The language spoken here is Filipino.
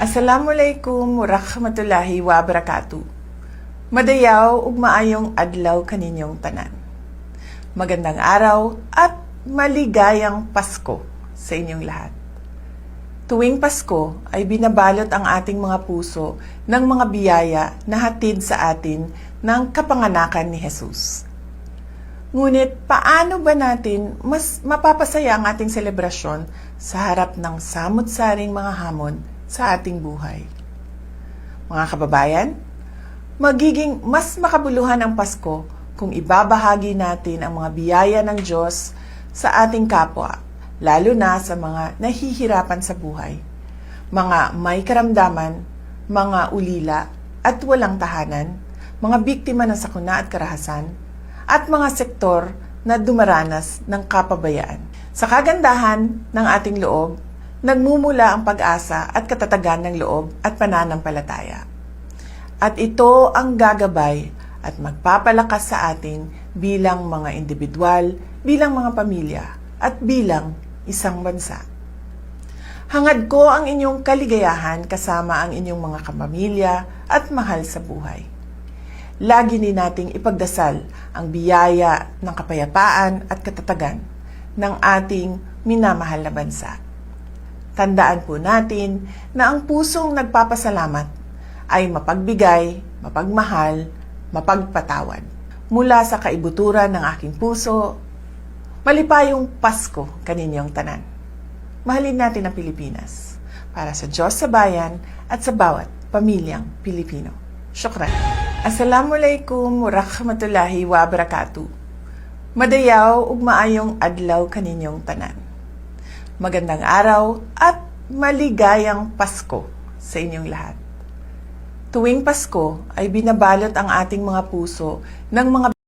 Assalamualaikum warahmatullahi wabarakatuh. Madayaw ug maayong adlaw kaninyong tanan. Magandang araw at maligayang Pasko sa inyong lahat. Tuwing Pasko ay binabalot ang ating mga puso ng mga biyaya na hatid sa atin ng kapanganakan ni Jesus. Ngunit paano ba natin mas mapapasaya ang ating selebrasyon sa harap ng samot-saring mga hamon sa ating buhay? Mga kababayan, magiging mas makabuluhan ang Pasko kung ibabahagi natin ang mga biyaya ng Diyos sa ating kapwa, lalo na sa mga nahihirapan sa buhay, mga may karamdaman, mga ulila at walang tahanan, mga biktima ng sakuna at karahasan, at mga sektor na dumaranas ng kapabayaan. Sa kagandahan ng ating loob, nagmumula ang pag-asa at katatagan ng loob at pananampalataya. At ito ang gagabay at magpapalakas sa atin bilang mga individual, bilang mga pamilya, at bilang isang bansa. Hangad ko ang inyong kaligayahan kasama ang inyong mga kapamilya at mahal sa buhay. Lagi din nating ipagdasal ang biyaya ng kapayapaan at katatagan ng ating minamahal na bansa. Tandaan po natin na ang pusong nagpapasalamat ay mapagbigay, mapagmahal, mapagpatawad. Mula sa kaibuturan ng aking puso, malipayong Pasko kaninyong tanan. Mahalin natin ang Pilipinas para sa Diyos sa bayan at sa bawat pamilyang Pilipino. Syukran. Assalamualaikum warahmatullahi wabarakatuh. Madayaw ug maayong adlaw kaninyong tanan. Magandang araw at maligayang Pasko sa inyong lahat. Tuwing Pasko ay binabalot ang ating mga puso ng mga